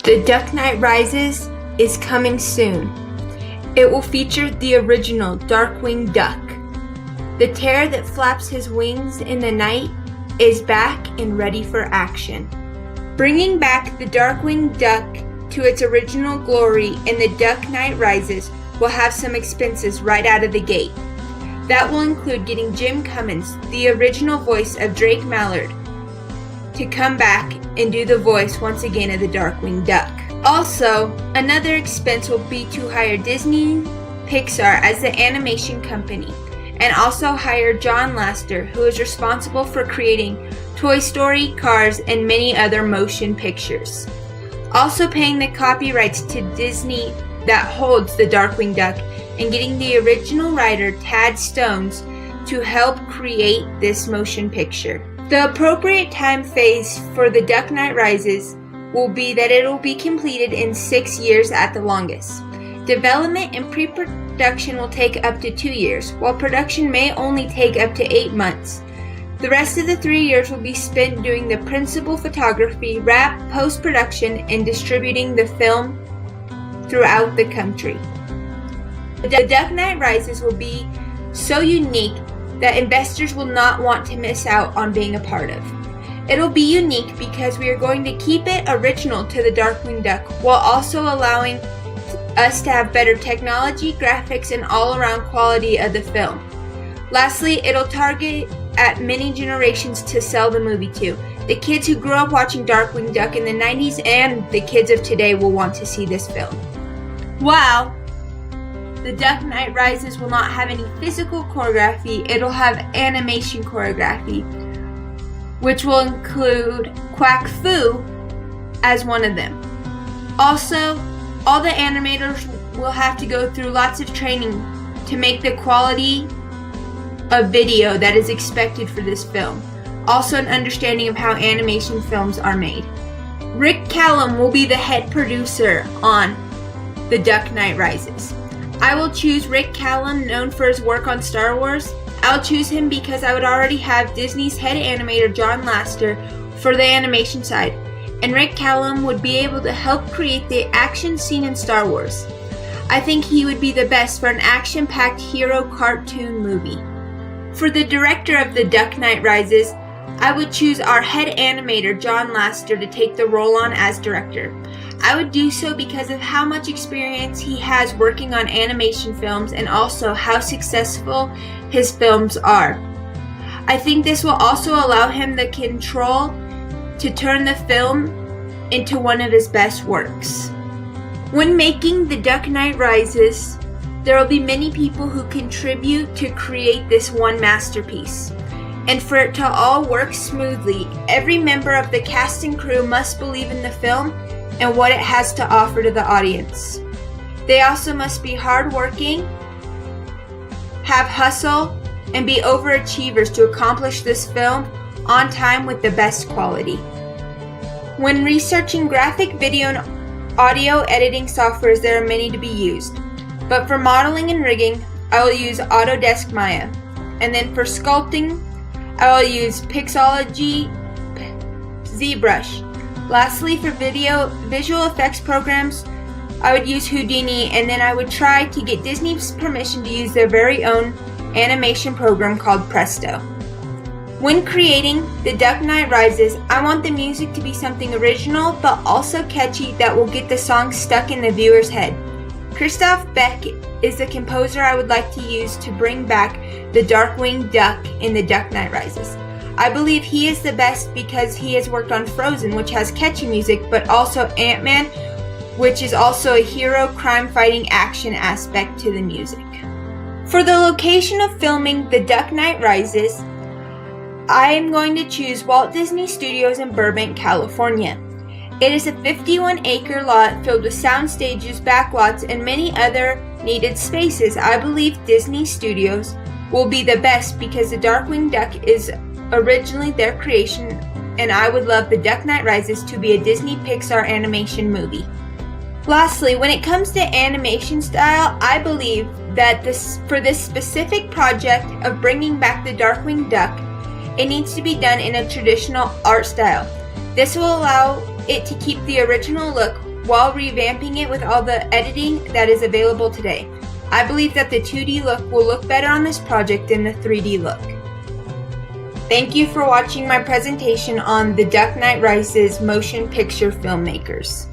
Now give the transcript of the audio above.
The Duck Knight Rises is coming soon. It will feature the original Darkwing Duck. The terror that flaps his wings in the night is back and ready for action. Bringing back the Darkwing Duck to its original glory in The Duck Knight Rises will have some expenses right out of the gate. That will include getting Jim Cummins, the original voice of Drake Mallard, to come back and do the voice once again of the Darkwing Duck. Also, another expense will be to hire Disney Pixar as the animation company, and also hire John Lasseter, who is responsible for creating Toy Story, Cars, and many other motion pictures. Also paying the copyrights to Disney that holds the Darkwing Duck, and getting the original writer Tad Stones to help create this motion picture. The appropriate time phase for The Duck Knight Rises will be that it will be completed in 6 years at the longest. Development and pre-production will take up to 2 years, while production may only take up to 8 months. The rest of the 3 years will be spent doing the principal photography, wrap, post-production, and distributing the film throughout the country. The Duck Knight Rises will be so unique that investors will not want to miss out on being a part of. It'll be unique because we are going to keep it original to the Darkwing Duck while also allowing us to have better technology, graphics, and all-around quality of the film. Lastly, it'll target at many generations to sell the movie to. The kids who grew up watching Darkwing Duck in the 90s and the kids of today will want to see this film. While The Duck Knight Rises will not have any physical choreography, it'll have animation choreography, which will include Quack Fu as one of them. Also, all the animators will have to go through lots of training to make the quality of video that is expected for this film. Also, an understanding of how animation films are made. Rick Callum will be the head producer on The Duck Knight Rises. I will choose Rick Callum, known for his work on Star Wars. I'll choose him because I would already have Disney's head animator John Lasseter for the animation side, and Rick Callum would be able to help create the action scene in Star Wars. I think he would be the best for an action-packed hero cartoon movie. For the director of The Duck Knight Rises, I would choose our head animator John Lasseter to take the role on as director. I would do so because of how much experience he has working on animation films and also how successful his films are. I think this will also allow him the control to turn the film into one of his best works. When making The Duck Knight Rises, there will be many people who contribute to create this one masterpiece. And for it to all work smoothly, every member of the cast and crew must believe in the film and what it has to offer to the audience. They also must be hardworking, have hustle, and be overachievers to accomplish this film on time with the best quality. When researching graphic video and audio editing softwares, there are many to be used. But for modeling and rigging, I will use Autodesk Maya. And then for sculpting, I will use Pixology ZBrush. Lastly, for visual effects programs, I would use Houdini, and then I would try to get Disney's permission to use their very own animation program called Presto. When creating The Duck Knight Rises, I want the music to be something original but also catchy that will get the song stuck in the viewer's head. Christoph Beck is the composer I would like to use to bring back the Darkwing Duck in The Duck Knight Rises. I believe he is the best because he has worked on Frozen, which has catchy music, but also Ant-Man, which is also a hero crime-fighting action aspect to the music. For the location of filming The Duck Knight Rises, I am going to choose Walt Disney Studios in Burbank, California. It is a 51-acre lot filled with sound stages, backlots, and many other needed spaces. I believe Disney Studios will be the best because the Darkwing Duck is originally their creation, and I would love The Duck Knight Rises to be a Disney Pixar animation movie. Lastly, when it comes to animation style, I believe that for this specific project of bringing back the Darkwing Duck, it needs to be done in a traditional art style. This will allow it to keep the original look while revamping it with all the editing that is available today. I believe that the 2D look will look better on this project than the 3D look. Thank you for watching my presentation on The Dark Knight Rises motion picture filmmakers.